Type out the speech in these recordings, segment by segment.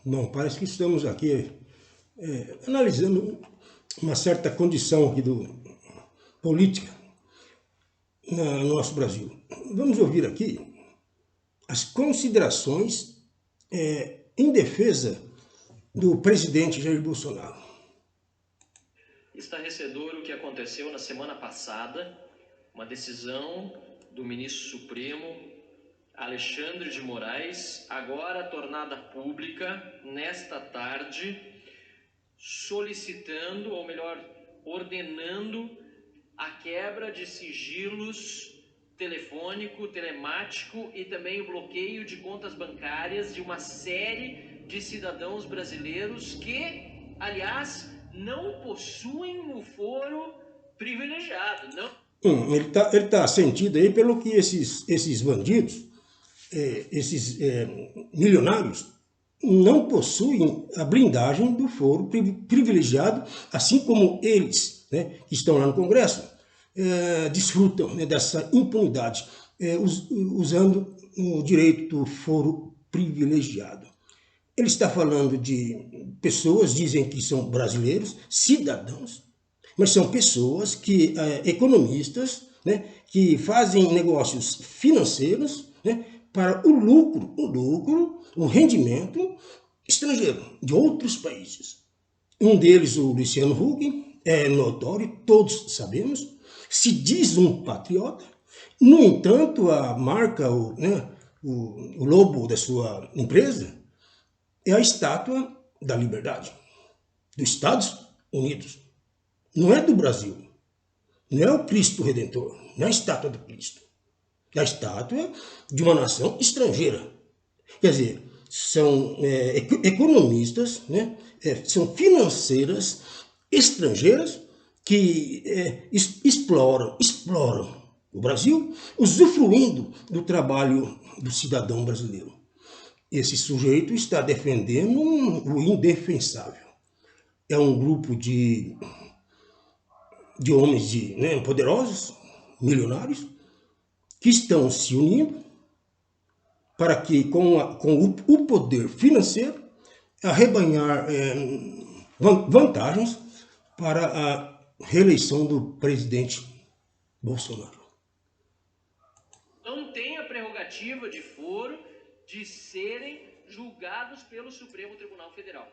Bom, parece que estamos aqui analisando uma certa condição aqui política no nosso Brasil. Vamos ouvir aqui as considerações em defesa do presidente Jair Bolsonaro. Estarrecedor o que aconteceu na semana passada, uma decisão do ministro Supremo Alexandre de Moraes, agora tornada pública nesta tarde, solicitando, ou melhor, ordenando a quebra de sigilos telefônico, telemático e também o bloqueio de contas bancárias de uma série de cidadãos brasileiros que, aliás, não possuem o foro privilegiado. Ele tá sentido aí pelo que esses bandidos, esses milionários, não possuem a blindagem do foro privilegiado, assim como eles, né, que estão lá no Congresso, desfrutam, né, dessa impunidade, usando o direito do foro privilegiado. Ele está falando de pessoas, dizem que são brasileiros, cidadãos, mas são pessoas que, economistas, né, que fazem negócios financeiros, né, para o lucro, o rendimento estrangeiro, de outros países. Um deles, o Luciano Huck, é notório, todos sabemos, se diz um patriota. No entanto, a marca, o logo da sua empresa é a estátua da liberdade, dos Estados Unidos. Não é do Brasil, não é o Cristo Redentor, não é a estátua do Cristo. É a estátua de uma nação estrangeira. Quer dizer, são economistas, né? São financeiras estrangeiras que exploram o Brasil, usufruindo do trabalho do cidadão brasileiro. Esse sujeito está defendendo o indefensável. É um grupo de homens poderosos, milionários, que estão se unindo para que, com o poder financeiro, arrebanhar vantagens para a reeleição do presidente Bolsonaro. Não tem a prerrogativa de foro de serem julgados pelo Supremo Tribunal Federal.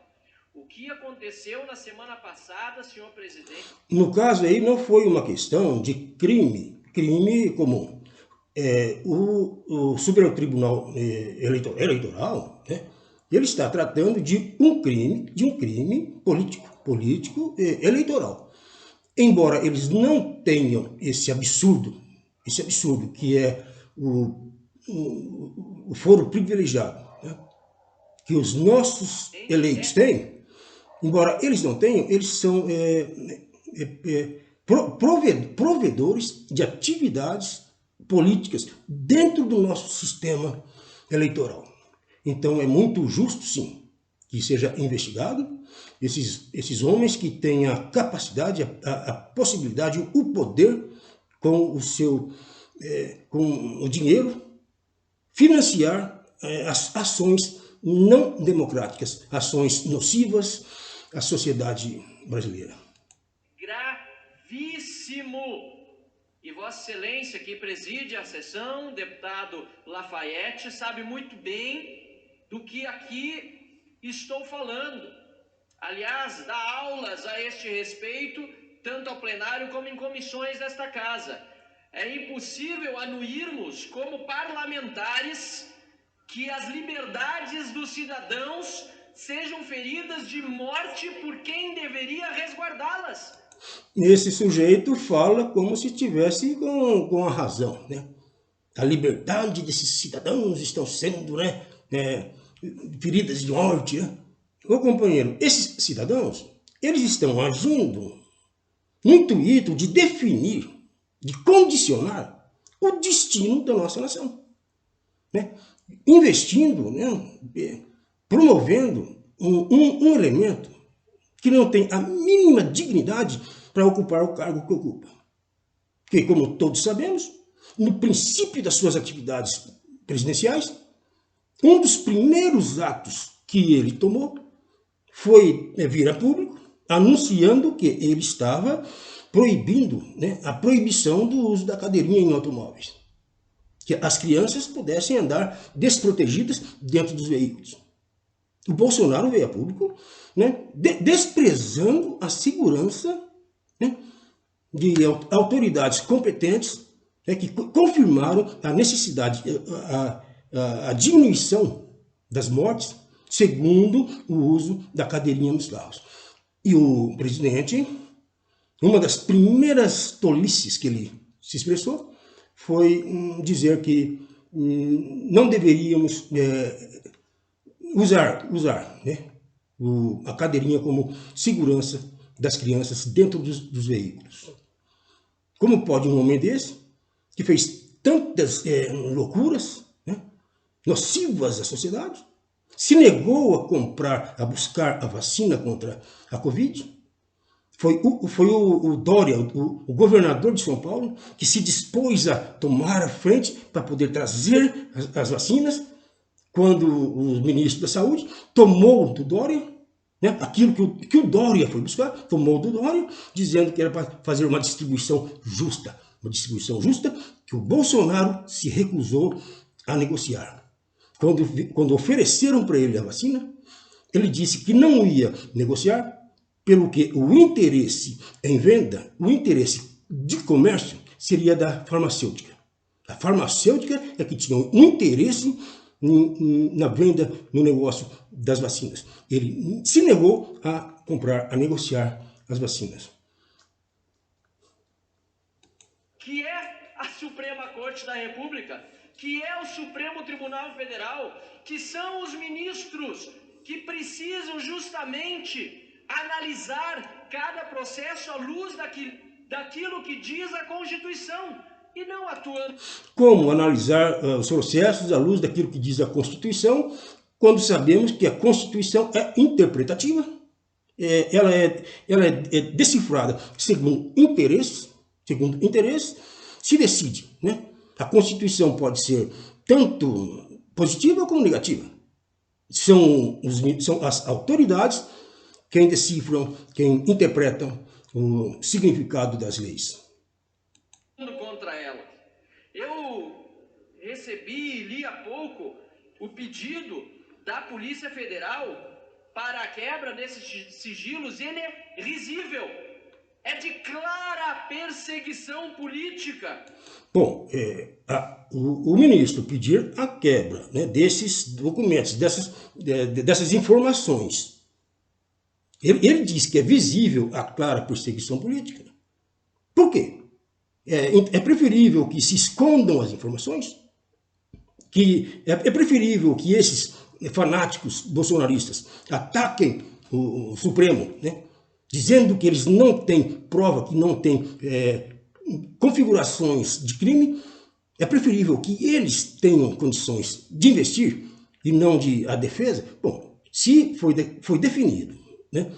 O que aconteceu na semana passada, senhor presidente? No caso aí não foi uma questão de crime comum. O Supremo Tribunal Eleitoral, né, ele está tratando de um crime político eleitoral. Embora eles não tenham esse absurdo que é o foro privilegiado, né, que os nossos eleitos têm, embora eles não tenham, eles são provedores de atividades políticas dentro do nosso sistema eleitoral. Então é muito justo, sim, que seja investigado esses homens que têm a capacidade, a possibilidade, o poder, com com o dinheiro, financiar ações não democráticas, ações nocivas à sociedade brasileira. Gravíssimo! E Vossa Excelência, que preside a sessão, deputado Lafayette, sabe muito bem do que aqui estou falando. Aliás, dá aulas a este respeito, tanto ao plenário como em comissões desta casa. É impossível anuirmos, como parlamentares, que as liberdades dos cidadãos sejam feridas de morte por quem deveria resguardá-las. Esse sujeito fala como se tivesse com a razão, né? A liberdade desses cidadãos estão sendo, feridas de morte, né? Ô companheiro, esses cidadãos, eles estão agindo no intuito de definir, de condicionar o destino da nossa nação, né? Investindo, né? Promovendo um elemento que não tem a mínima dignidade para ocupar o cargo que ocupa. Que, como todos sabemos, no princípio das suas atividades presidenciais, um dos primeiros atos que ele tomou foi vir a público anunciando que ele estava proibindo, né, a proibição do uso da cadeirinha em automóveis. Que as crianças pudessem andar desprotegidas dentro dos veículos. O Bolsonaro veio a público, né, desprezando a segurança, né, de autoridades competentes, né, que confirmaram a necessidade, a diminuição das mortes segundo o uso da cadeirinha nos carros. E o presidente, uma das primeiras tolices que ele se expressou foi dizer que não deveríamos usar né, a cadeirinha como segurança das crianças dentro dos veículos. Como pode um homem desse, que fez tantas loucuras, né, nocivas à sociedade, se negou a comprar, a buscar a vacina contra a Covid? Foi o Dória, o governador de São Paulo, que se dispôs a tomar a frente para poder trazer as vacinas, quando o ministro da Saúde tomou do Dória, né, aquilo que o Dória foi buscar, tomou do Dória, dizendo que era para fazer uma distribuição justa. Uma distribuição justa que o Bolsonaro se recusou a negociar. Quando ofereceram para ele a vacina, ele disse que não ia negociar, pelo que o interesse em venda, o interesse de comércio, seria da farmacêutica. A farmacêutica é que tinha um interesse na venda, no negócio das vacinas. Ele se negou a comprar, a negociar as vacinas. Que é a Suprema Corte da República, que é o Supremo Tribunal Federal, que são os ministros que precisam justamente analisar cada processo à luz daquilo que diz a Constituição, e não atuando. Como analisar os processos à luz daquilo que diz a Constituição, quando sabemos que a Constituição é interpretativa, ela é decifrada segundo interesses, se decide, né? A Constituição pode ser tanto positiva como negativa. São as autoridades quem decifram, quem interpretam o significado das leis. Contra ela. Eu recebi e li há pouco o pedido da Polícia Federal para a quebra desses sigilos, e ele é risível. É de clara perseguição política. Bom, o ministro pedir a quebra, né, desses documentos, dessas informações, ele diz que é visível a clara perseguição política. Por quê? É preferível que se escondam as informações? Que é preferível que esses fanáticos bolsonaristas ataquem o Supremo, né, dizendo que eles não têm prova, que não têm configurações de crime? É preferível que eles tenham condições de investir e não a defesa? Bom, se foi definido, né,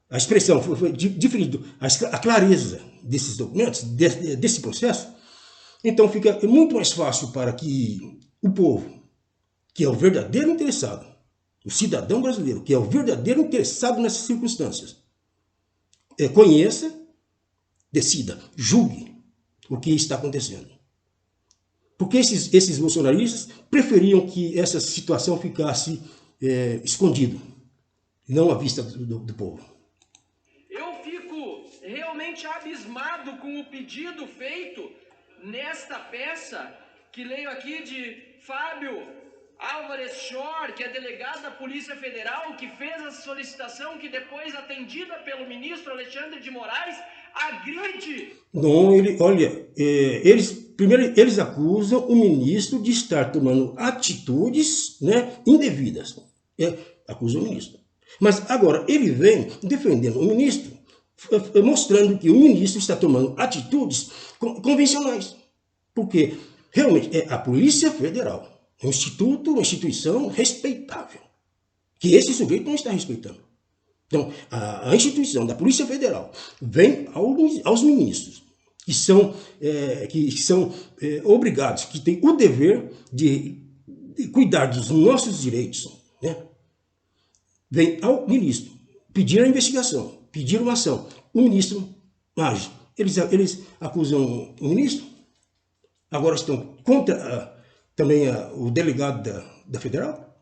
a expressão foi definido, a clareza desses documentos, desse processo, então fica muito mais fácil para que o povo, que é o verdadeiro interessado, o cidadão brasileiro, que é o verdadeiro interessado nessas circunstâncias, conheça, decida, julgue o que está acontecendo. Porque esses bolsonaristas preferiam que essa situação ficasse escondido, não à vista do povo. Eu fico realmente abismado com o pedido feito nesta peça, que leio aqui, de Fábio Álvares Shor, que é delegado da Polícia Federal, que fez a solicitação, que depois, atendida pelo ministro Alexandre de Moraes, agride. Não, eles acusam o ministro de estar tomando atitudes, né, indevidas. Acusam o ministro. Mas agora ele vem defendendo o ministro, mostrando que o ministro está tomando atitudes convencionais. Porque realmente é a Polícia Federal, uma instituição respeitável, que esse sujeito não está respeitando. Então, a instituição da Polícia Federal vem aos ministros, que são obrigados, que têm o dever de cuidar dos nossos direitos, né, vem ao ministro pedir a investigação, pedir uma ação. O ministro age. Eles acusam o ministro, agora estão contra também o delegado da Federal,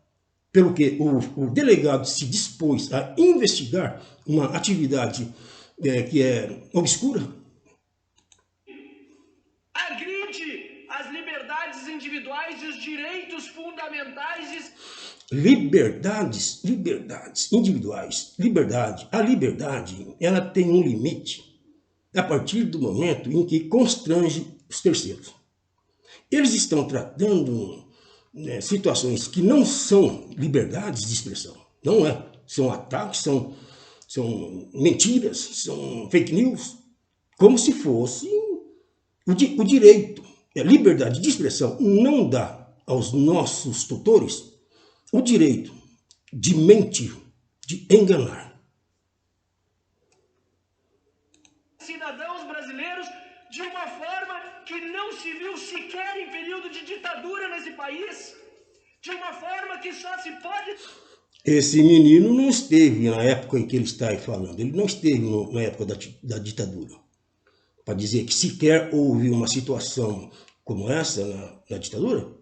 pelo que o delegado se dispôs a investigar uma atividade que é obscura. Agride as liberdades individuais e os direitos fundamentais. Liberdades individuais, a liberdade, ela tem um limite a partir do momento em que constrange os terceiros. Eles estão tratando situações que não são liberdades de expressão, não é. São ataques, são mentiras, são fake news, como se fosse o direito. A liberdade de expressão não dá aos nossos tutores o direito de mentir, de enganar. Cidadãos brasileiros de uma forma que não se viu sequer em período de ditadura nesse país, de uma forma que só se pode... Esse menino não esteve na época em que ele está aí falando, ele não esteve na época da ditadura, para dizer que sequer houve uma situação como essa na ditadura.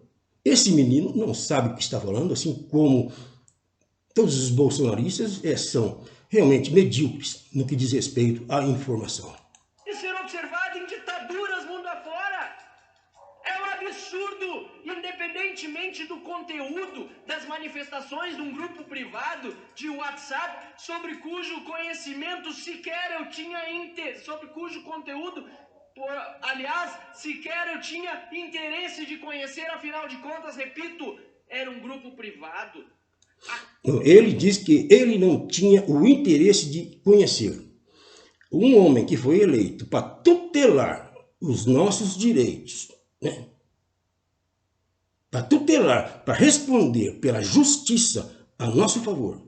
Esse menino não sabe o que está falando, assim como todos os bolsonaristas são realmente medíocres no que diz respeito à informação. E ser observado em ditaduras mundo afora é um absurdo, independentemente do conteúdo das manifestações de um grupo privado de WhatsApp, sobre cujo conhecimento sequer eu tinha sobre cujo conteúdo, aliás, sequer eu tinha interesse de conhecer, afinal de contas, repito, era um grupo privado. Ele diz que ele não tinha o interesse de conhecer. Um homem que foi eleito para tutelar os nossos direitos, né? Para tutelar, para responder pela justiça a nosso favor,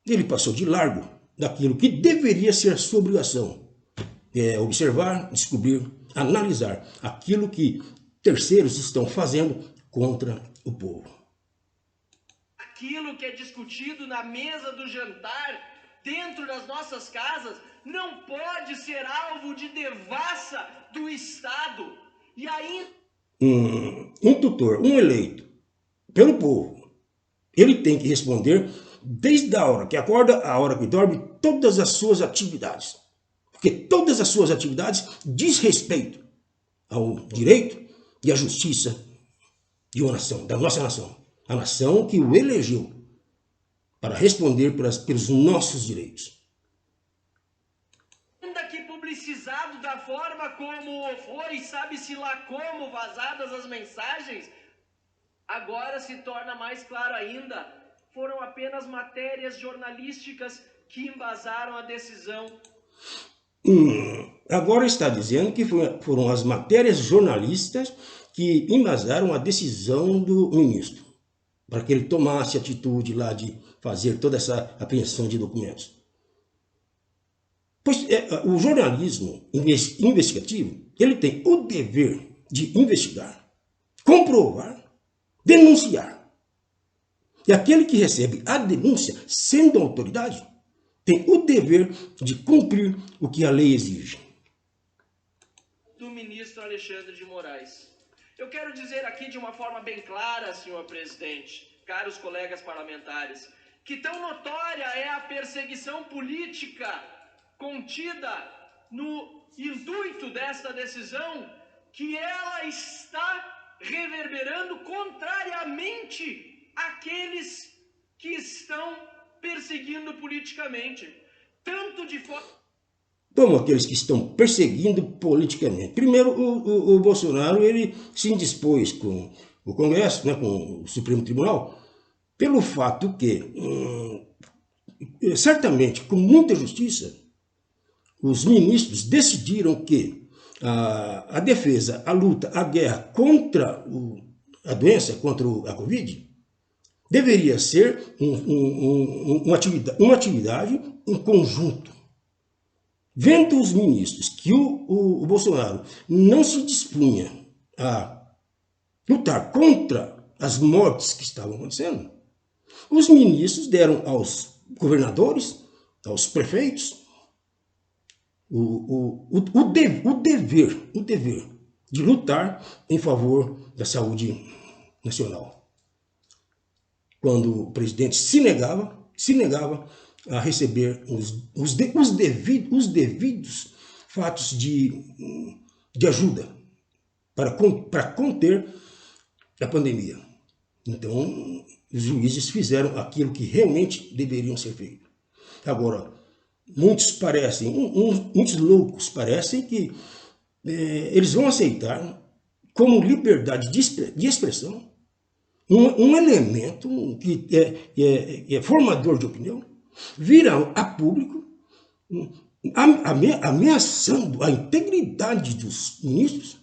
ele passou de largo daquilo que deveria ser sua obrigação. Observar, descobrir, analisar aquilo que terceiros estão fazendo contra o povo. Aquilo que é discutido na mesa do jantar, dentro das nossas casas, não pode ser alvo de devassa do Estado. E aí... Um tutor, um eleito pelo povo, ele tem que responder desde a hora que acorda, a hora que dorme, todas as suas atividades. Porque todas as suas atividades diz respeito ao direito e à justiça de uma nação, da nossa nação. A nação que o elegeu para responder pelos nossos direitos. Ainda que publicizado da forma como foi, sabe-se lá como vazadas as mensagens, agora se torna mais claro ainda, foram apenas matérias jornalísticas que embasaram a decisão. Agora está dizendo que foram as matérias jornalistas que embasaram a decisão do ministro, para que ele tomasse a atitude lá de fazer toda essa apreensão de documentos. Pois o jornalismo investigativo, ele tem o dever de investigar, comprovar, denunciar. E aquele que recebe a denúncia, sendo autoridade, tem o dever de cumprir o que a lei exige. Do ministro Alexandre de Moraes. Eu quero dizer aqui de uma forma bem clara, senhor presidente, caros colegas parlamentares, que tão notória é a perseguição política contida no intuito desta decisão, que ela está reverberando contrariamente àqueles que estão perseguindo politicamente, tanto de forma... Como aqueles que estão perseguindo politicamente. Primeiro, o Bolsonaro, ele se indispôs com o Congresso, né, com o Supremo Tribunal, pelo fato que, certamente, com muita justiça, os ministros decidiram que a defesa, a luta, a guerra contra a doença, contra a Covid, deveria ser uma atividade em conjunto. Vendo os ministros que o Bolsonaro não se dispunha a lutar contra as mortes que estavam acontecendo, os ministros deram aos governadores, aos prefeitos, o dever de lutar em favor da saúde nacional. Quando o presidente se negava a receber os devidos fatos de ajuda para conter a pandemia. Então, os juízes fizeram aquilo que realmente deveriam ser feito. Agora, muitos loucos parecem que eles vão aceitar como liberdade de expressão um elemento que é formador de opinião, vir a público ameaçando a integridade dos ministros,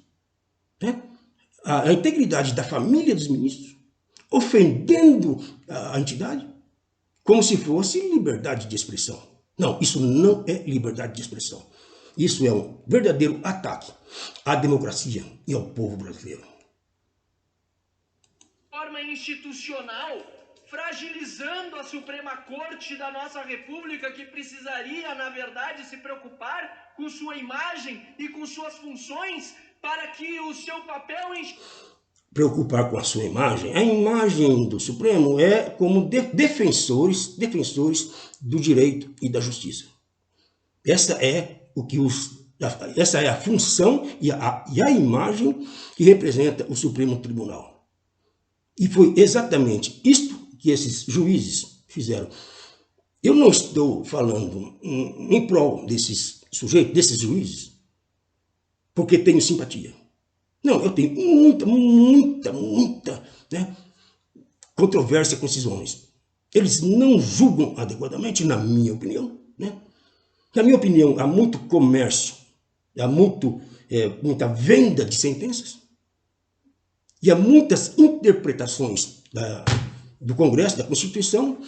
né? A integridade da família dos ministros, ofendendo a entidade, como se fosse liberdade de expressão. Não, isso não é liberdade de expressão. Isso é um verdadeiro ataque à democracia e ao povo brasileiro. Forma institucional, fragilizando a Suprema Corte da nossa República, que precisaria, na verdade, se preocupar com sua imagem e com suas funções para que o seu papel... Preocupar com a sua imagem? A imagem do Supremo é como defensores do direito e da justiça. Essa é a função e a imagem que representa o Supremo Tribunal. E foi exatamente isto que esses juízes fizeram. Eu não estou falando em prol desses sujeitos, desses juízes, porque tenho simpatia. Não, eu tenho muita controvérsia com esses homens. Eles não julgam adequadamente, na minha opinião. Né? Na minha opinião, há muito comércio, há muita venda de sentenças, e há muitas interpretações do Congresso, da Constituição,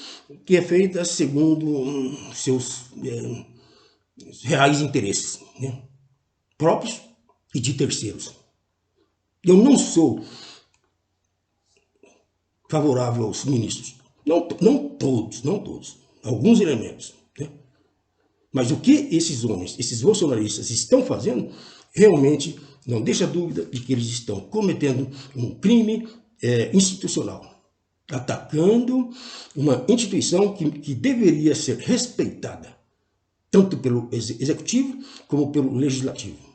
que é feita segundo seus reais interesses, né? Próprios e de terceiros. Eu não sou favorável aos ministros. Não todos. Alguns elementos. Né? Mas o que esses homens, esses bolsonaristas estão fazendo, realmente não deixa dúvida de que eles estão cometendo um crime institucional. Atacando uma instituição que deveria ser respeitada, tanto pelo Executivo como pelo Legislativo.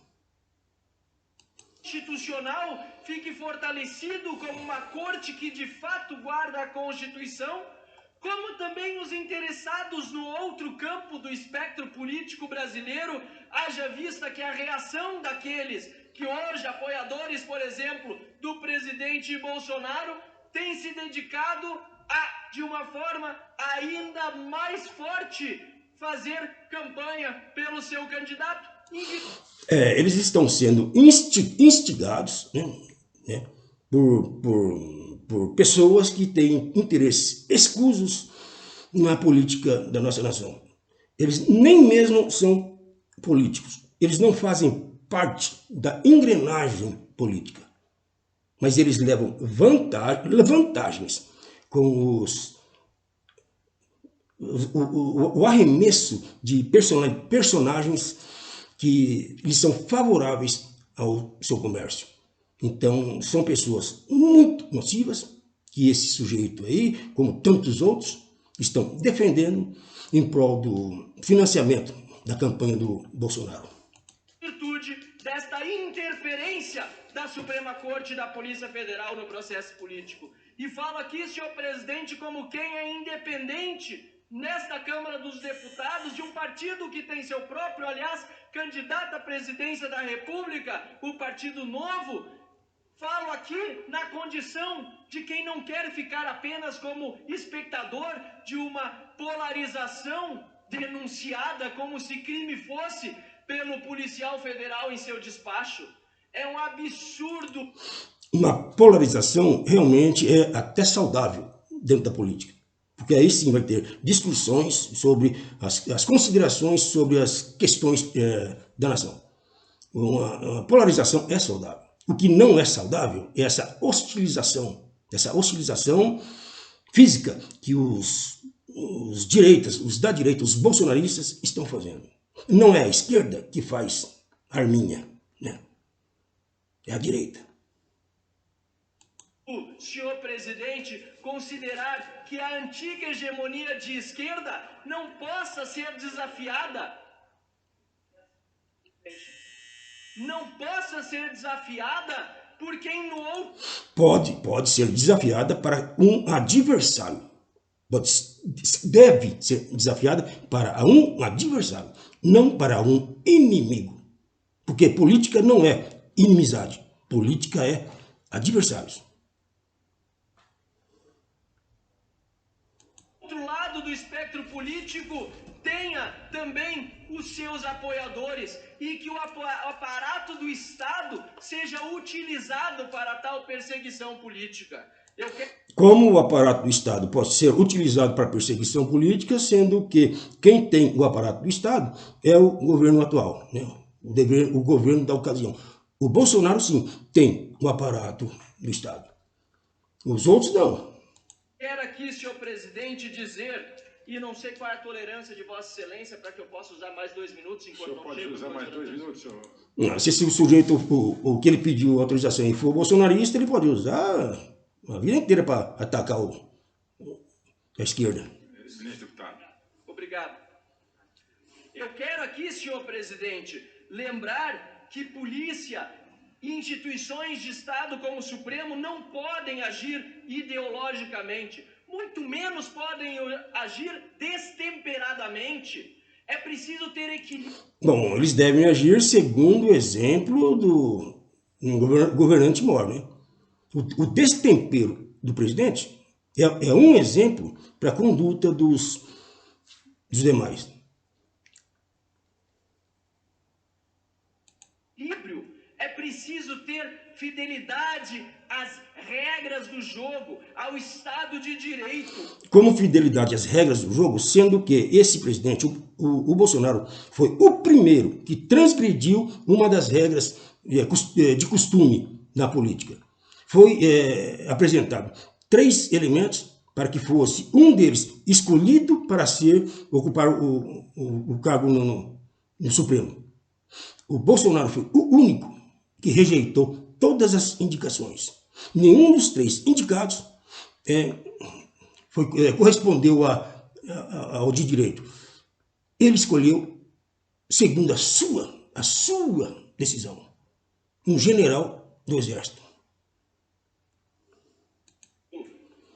Institucional fique fortalecido como uma corte que de fato guarda a Constituição, como também os interessados no outro campo do espectro político brasileiro, haja vista que a reação daqueles que hoje, apoiadores, por exemplo, do presidente Bolsonaro, tem se dedicado a, de uma forma ainda mais forte, fazer campanha pelo seu candidato. Eles estão sendo instigados, né, por pessoas que têm interesses escusos na política da nossa nação. Eles nem mesmo são políticos. Eles não fazem parte da engrenagem política. Mas eles levam vantagens com o arremesso de personagens que lhes são favoráveis ao seu comércio. Então, são pessoas muito nocivas que esse sujeito aí, como tantos outros, estão defendendo em prol do financiamento da campanha do Bolsonaro. Virtude desta interferência da Suprema Corte e da Polícia Federal no processo político. E falo aqui, senhor presidente, como quem é independente nesta Câmara dos Deputados de um partido que tem seu próprio, aliás, candidato à presidência da República, o Partido Novo. Falo aqui na condição de quem não quer ficar apenas como espectador de uma polarização denunciada como se crime fosse pelo policial federal em seu despacho. É um absurdo. Uma polarização realmente é até saudável dentro da política. Porque aí sim vai ter discussões sobre as considerações sobre as questões da nação. Uma polarização é saudável. O que não é saudável é essa hostilização física que os direitas, os da direita, os bolsonaristas estão fazendo. Não é a esquerda que faz arminha, né? É a direita. O senhor presidente considerar que a antiga hegemonia de esquerda não possa ser desafiada? Não possa ser desafiada por quem no outro... Pode ser desafiada para um adversário. Deve ser desafiada para um adversário, não para um inimigo. Porque política não é inimizade, política é adversários. Outro lado do espectro político tenha também os seus apoiadores e que o aparato do Estado seja utilizado para tal perseguição política. Como o aparato do Estado pode ser utilizado para perseguição política, sendo que quem tem o aparato do Estado é o governo atual, né? O governo da ocasião. O Bolsonaro, sim, tem o aparato do Estado. Os outros, não. Quero aqui, senhor presidente, dizer, e não sei qual é a tolerância de Vossa Excelência para que eu possa usar mais 2 minutos enquanto não chego. O senhor pode usar mais 2 minutos, senhor? Não, se o sujeito, o que ele pediu autorização e for bolsonarista, ele pode usar a vida inteira para atacar a esquerda. Ministro deputado. Obrigado. Eu quero aqui, senhor presidente, lembrar que polícia e instituições de Estado como o Supremo não podem agir ideologicamente, muito menos podem agir destemperadamente. É preciso ter equilíbrio. Bom, eles devem agir segundo o exemplo do governante mor, né? O destempero do presidente é um exemplo para a conduta dos demais. É preciso ter fidelidade às regras do jogo, ao Estado de Direito. Como fidelidade às regras do jogo, sendo que esse presidente, o Bolsonaro, foi o primeiro que transgrediu uma das regras de costume na política. Foi apresentado 3 elementos para que fosse um deles escolhido para ocupar o cargo no Supremo. O Bolsonaro foi o único que rejeitou todas as indicações. Nenhum dos 3 indicados correspondeu ao de direito. Ele escolheu, segundo a sua decisão, um general do Exército.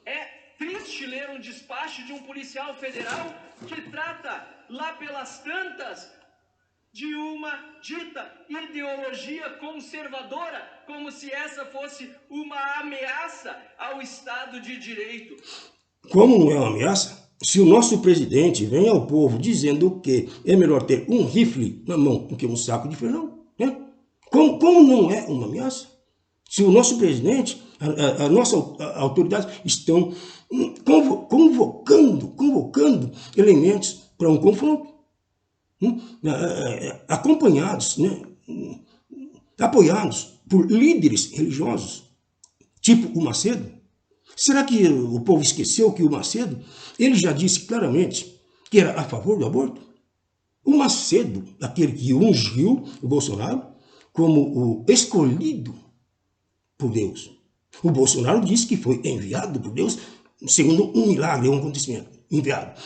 É triste ler um despacho de um policial federal que trata lá pelas tantas de uma dita ideologia conservadora, como se essa fosse uma ameaça ao Estado de Direito. Como não é uma ameaça? Se o nosso presidente vem ao povo dizendo que é melhor ter um rifle na mão do que um saco de feijão, né? Como não é uma ameaça? Se o nosso presidente, a nossa autoridade estão convocando elementos para um confronto, acompanhados, né, apoiados por líderes religiosos, tipo o Macedo. Será que o povo esqueceu que o Macedo, ele já disse claramente que era a favor do aborto? O Macedo, aquele que ungiu o Bolsonaro como o escolhido por Deus. O Bolsonaro disse que foi enviado por Deus segundo um milagre, um acontecimento, enviado.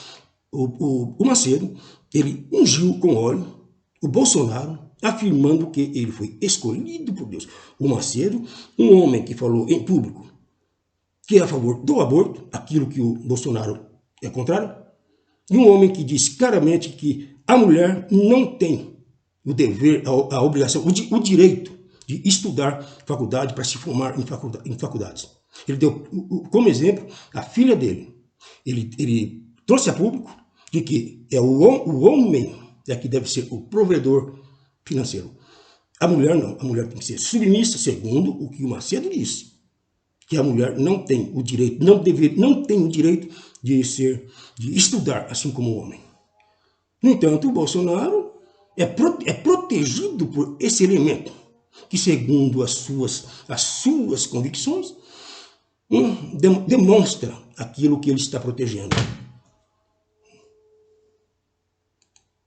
O Macedo, ele ungiu com óleo o Bolsonaro, afirmando que ele foi escolhido por Deus. O Macedo, um homem que falou em público que é a favor do aborto, aquilo que o Bolsonaro é contrário, e um homem que disse claramente que a mulher não tem o dever, a obrigação, o direito de estudar faculdade para se formar em faculdades. Ele deu como exemplo a filha dele. Ele trouxe a público de que é o homem que deve ser o provedor financeiro. A mulher não. A mulher tem que ser submissa, segundo o que o Macedo disse. Que a mulher não tem o direito, não tem o direito de estudar, assim como o homem. No entanto, o Bolsonaro é protegido por esse elemento, que, segundo as suas convicções, demonstra aquilo que ele está protegendo.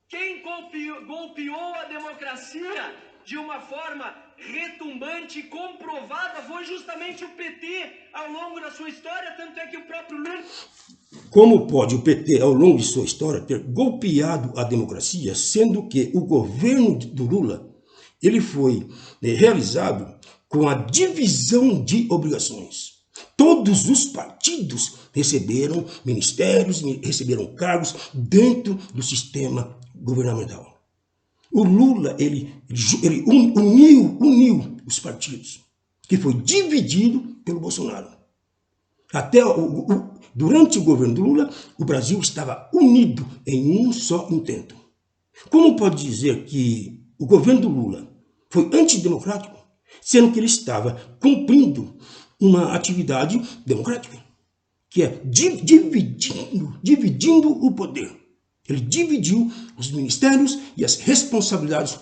Quem golpeou a democracia de uma forma retumbante e comprovada foi justamente o PT ao longo da sua história, tanto é que o próprio Lula... Como pode o PT, ao longo de sua história, ter golpeado a democracia, sendo que o governo do Lula ele foi realizado com a divisão de obrigações? Todos os partidos receberam ministérios, receberam cargos dentro do sistema governamental. O Lula ele uniu os partidos, que foi dividido pelo Bolsonaro. Até durante o governo do Lula, o Brasil estava unido em um só intento. Como pode dizer que o governo do Lula foi antidemocrático, sendo que ele estava cumprindo uma atividade democrática, que é dividindo o poder. Ele dividiu os ministérios e as responsabilidades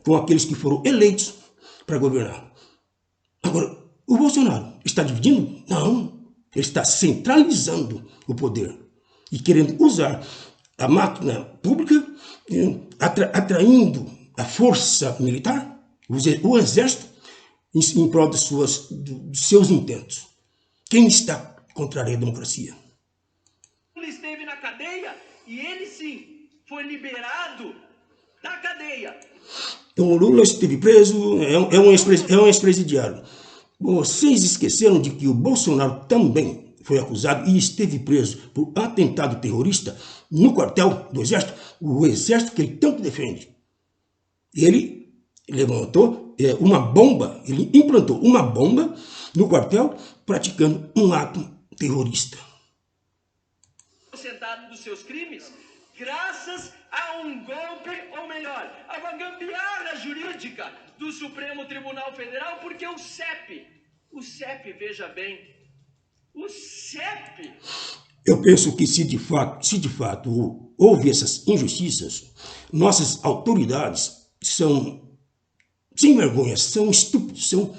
com aqueles que foram eleitos para governar. Agora, o Bolsonaro está dividindo? Não. Ele está centralizando o poder e querendo usar a máquina pública, atraindo a força militar, o exército, em prol dos seus intentos. Quem está contra a democracia? Ele esteve na cadeia e ele sim foi liberado da cadeia. Então o Lula esteve preso, é um ex-presidiário. Vocês esqueceram de que o Bolsonaro também foi acusado e esteve preso por atentado terrorista no quartel do Exército, o Exército que ele tanto defende. Ele levantou uma bomba, ele implantou uma bomba no quartel praticando um ato terrorista. Sentado dos seus crimes, graças a um golpe, ou melhor, a uma gambiarra jurídica do Supremo Tribunal Federal, porque o CEP, veja bem, o CEP... Eu penso que se de fato houve essas injustiças, nossas autoridades são sem vergonha, são estúpidos, são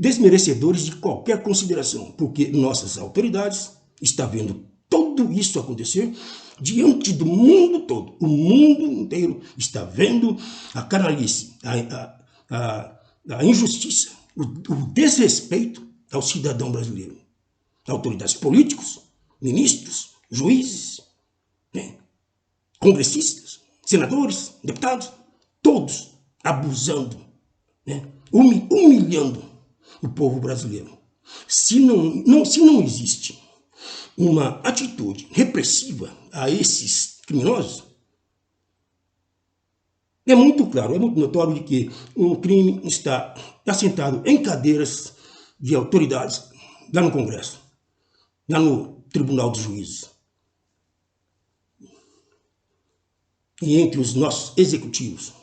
desmerecedores de qualquer consideração, porque nossas autoridades estão vendo tudo isso acontecer diante do mundo todo. O mundo inteiro está vendo a canalice, a injustiça, o desrespeito ao cidadão brasileiro. Autoridades políticos, ministros, juízes, congressistas, senadores, deputados, todos abusando, humilhando o povo brasileiro. Se não existe uma atitude repressiva a esses criminosos, é muito claro, é muito notório de que um crime está assentado em cadeiras de autoridades lá no Congresso, lá no Tribunal dos Juízes. E entre os nossos executivos,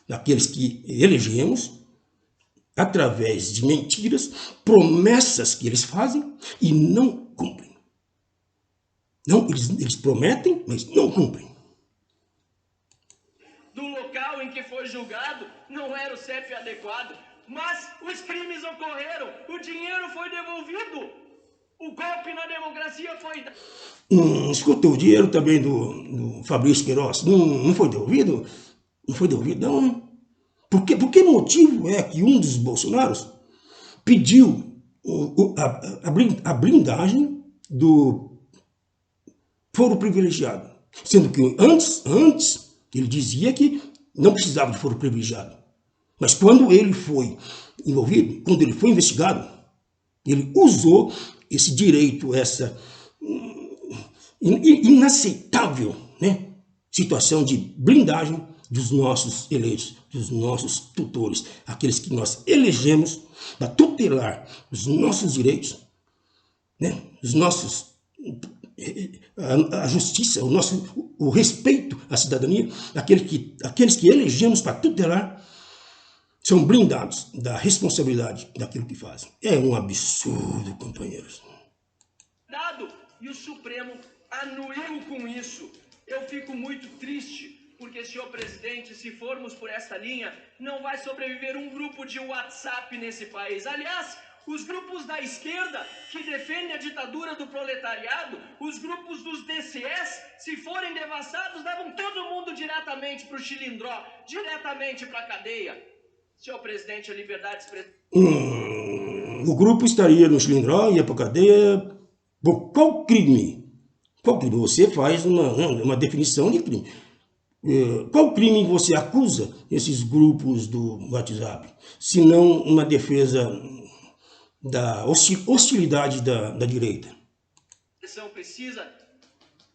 aqueles que elegemos, através de mentiras, promessas que eles fazem e não cumprem. Não, eles prometem, mas não cumprem. Do local em que foi julgado, não era o CEP adequado, mas os crimes ocorreram, o dinheiro foi devolvido. O golpe na democracia foi... Escuta, o dinheiro também do Fabrício Queiroz não foi devolvido? Não foi devolvido, não. Por que motivo é que um dos Bolsonaros pediu a blindagem do foro privilegiado? Sendo que antes ele dizia que não precisava de foro privilegiado. Mas quando ele foi envolvido, quando ele foi investigado, ele usou esse direito, essa inaceitável situação de blindagem dos nossos eleitos, dos nossos tutores, aqueles que nós elegemos para tutelar os nossos direitos, os nossos, a justiça, o respeito à cidadania, aqueles que elegemos para tutelar, são blindados da responsabilidade daquilo que fazem. É um absurdo, companheiros. E o Supremo anuiu com isso. Eu fico muito triste, porque, senhor presidente, se formos por essa linha, não vai sobreviver um grupo de WhatsApp nesse país. Aliás, os grupos da esquerda que defendem a ditadura do proletariado, os grupos dos DCS, se forem devassados, levam todo mundo diretamente para o Chilindró, diretamente para a cadeia. Senhor presidente, a liberdade de expressão... O grupo estaria no Chilindró, ia para a cadeia por qual crime? Qual crime? Você faz uma definição de crime. Qual crime você acusa esses grupos do WhatsApp? Se não uma defesa da hostilidade da direita. A expressão precisa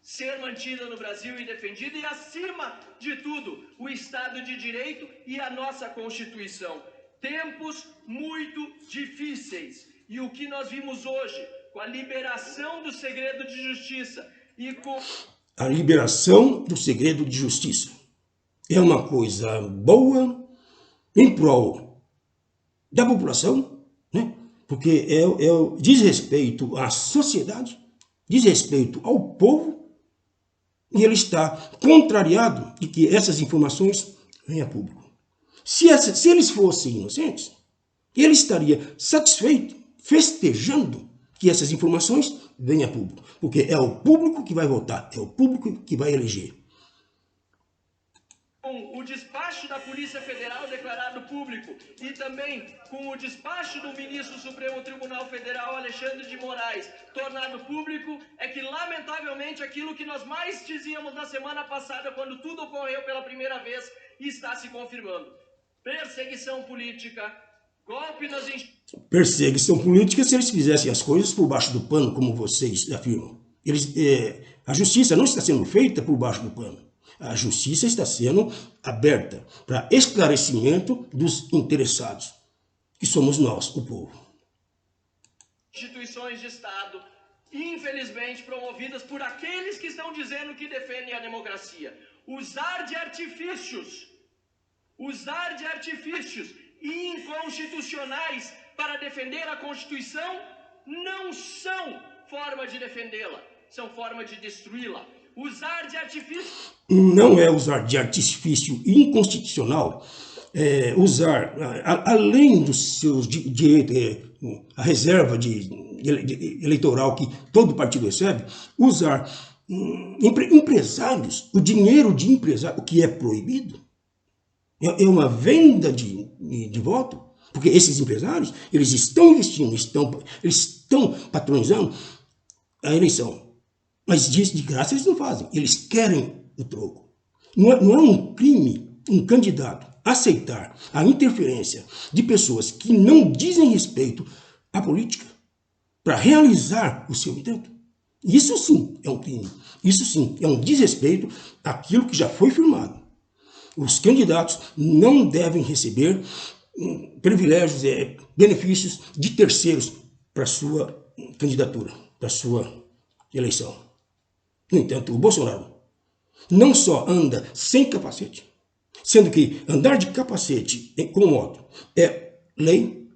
ser mantida no Brasil e defendida, e acima de tudo, o Estado de Direito e a nossa Constituição. Tempos muito difíceis, e o que nós vimos hoje, com a liberação do segredo de justiça e com... A liberação do segredo de justiça é uma coisa boa em prol da população, né? Porque diz respeito à sociedade, diz respeito ao povo, e ele está contrariado de que essas informações venham a público. Se eles fossem inocentes, ele estaria satisfeito, festejando que essas informações venham a público, porque é o público que vai votar, é o público que vai eleger. Com o despacho da Polícia Federal declarado público e também com o despacho do ministro do Supremo Tribunal Federal, Alexandre de Moraes, tornado público, é que, lamentavelmente, aquilo que nós mais dizíamos na semana passada, quando tudo ocorreu pela primeira vez, está se confirmando. Perseguição política, golpe nas instituições... Perseguição política se eles fizessem as coisas por baixo do pano, como vocês afirmam. A justiça não está sendo feita por baixo do pano. A justiça está sendo aberta para esclarecimento dos interessados, que somos nós, o povo. Instituições de Estado, infelizmente promovidas por aqueles que estão dizendo que defendem a democracia. Usar de artifícios inconstitucionais para defender a Constituição não são forma de defendê-la, são forma de destruí-la. Usar de artifício... Não é usar de artifício inconstitucional, usar, além dos seus direitos, a reserva eleitoral que todo partido recebe, usar empresários, o dinheiro de empresário, o que é proibido, é uma venda de voto, porque esses empresários, eles estão investindo, eles estão patronizando a eleição. Mas de graça eles não fazem, eles querem o troco. Não é um crime um candidato aceitar a interferência de pessoas que não dizem respeito à política para realizar o seu intento. Isso sim é um crime, isso sim é um desrespeito àquilo que já foi firmado. Os candidatos não devem receber privilégios, benefícios de terceiros para sua candidatura, para sua eleição. No entanto, o Bolsonaro não só anda sem capacete, sendo que andar de capacete com moto é lei,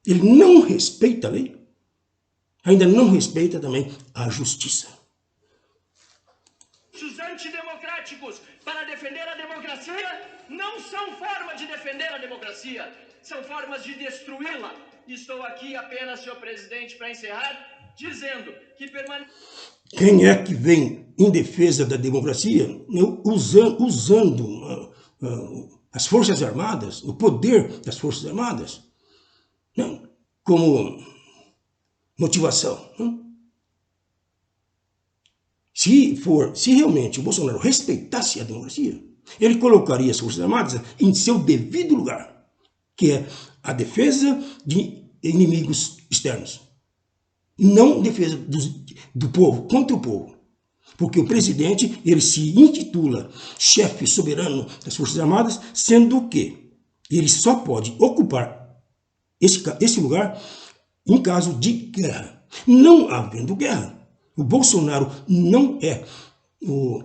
ele não respeita a lei, ainda não respeita também a justiça. Os antidemocráticos para defender a democracia não são formas de defender a democracia, são formas de destruí-la. Estou aqui apenas, senhor presidente, para encerrar, dizendo que Quem é que vem em defesa da democracia usando as Forças Armadas, o poder das Forças Armadas, como motivação? Se realmente o Bolsonaro respeitasse a democracia, ele colocaria as Forças Armadas em seu devido lugar, que é a defesa de inimigos externos. Não defesa do povo, contra o povo. Porque o presidente, ele se intitula chefe soberano das Forças Armadas, sendo que ele só pode ocupar esse lugar em caso de guerra. Não havendo guerra, o Bolsonaro não é o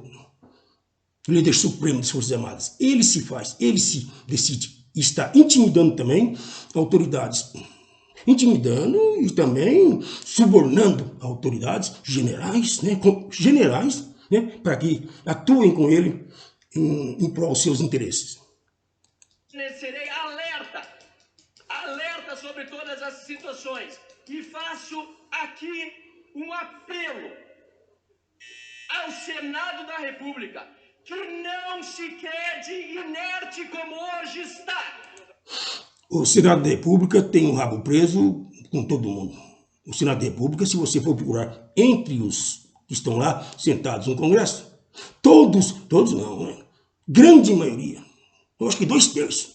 líder supremo das Forças Armadas. Ele se decide. E está intimidando também autoridades. Intimidando e também subornando autoridades, generais, para que atuem com ele em prol dos seus interesses. Serei alerta sobre todas as situações e faço aqui um apelo ao Senado da República que não se quede inerte como hoje está. O Senado da República tem o rabo preso com todo mundo. O Senado da República, se você for procurar entre os que estão lá sentados no Congresso, todos não, né? Grande maioria, eu acho que 2/3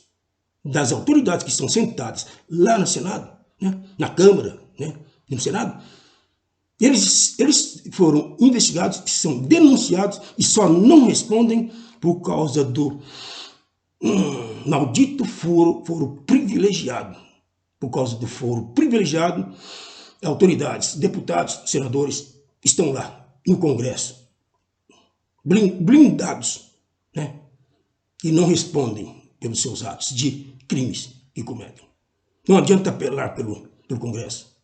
das autoridades que estão sentadas lá no Senado, né? Na Câmara, né? No Senado, eles foram investigados, são denunciados e só não respondem por causa do maldito foro privilegiado. Por causa do foro privilegiado, autoridades, deputados, senadores estão lá no Congresso, blindados, né? E não respondem pelos seus atos de crimes que cometem. Não adianta apelar pelo Congresso.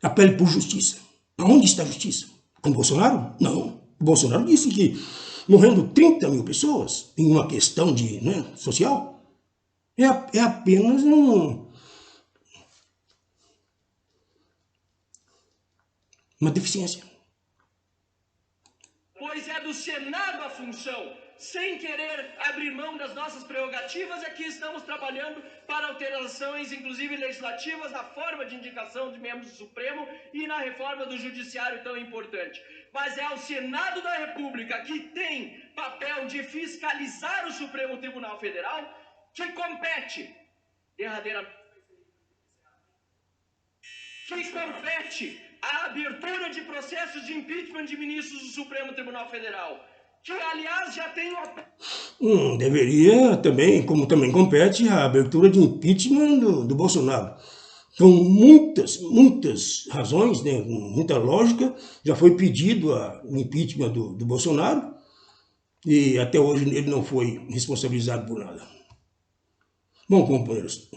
Apele por justiça. Aonde está a justiça? Com o Bolsonaro? Não. O Bolsonaro disse que morrendo 30 mil pessoas em uma questão de, né, social é apenas uma deficiência. Pois é do Senado a função. Sem querer abrir mão das nossas prerrogativas, aqui estamos trabalhando para alterações, inclusive legislativas, na forma de indicação de membros do Supremo e na reforma do Judiciário tão importante. Mas é ao Senado da República, que tem papel de fiscalizar o Supremo Tribunal Federal, que compete a abertura de processos de impeachment de ministros do Supremo Tribunal Federal, que, aliás, já tem deveria também, como também compete, a abertura de impeachment do Bolsonaro. São muitas razões, né, muita lógica. Já foi pedido o impeachment do Bolsonaro e até hoje ele não foi responsabilizado por nada. Bom, companheiros,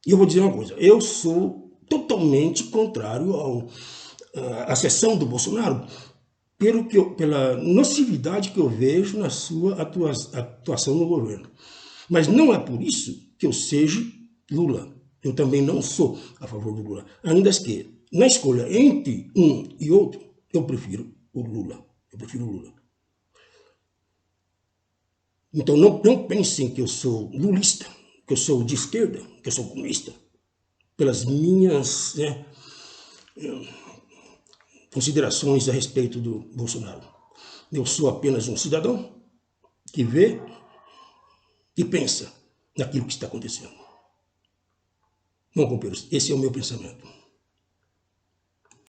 eu vou dizer uma coisa. Eu sou totalmente contrário à sessão do Bolsonaro, pela nocividade que eu vejo na sua atuação no governo. Mas não é por isso que eu seja Lula. Eu também não sou a favor do Lula. Ainda que, na escolha entre um e outro, eu prefiro o Lula. Então não pensem que eu sou lulista, que eu sou de esquerda, que eu sou comunista. Pelas minhas, né, considerações a respeito do Bolsonaro. Eu sou apenas um cidadão que vê e pensa naquilo que está acontecendo. Bom, companheiros, esse é o meu pensamento.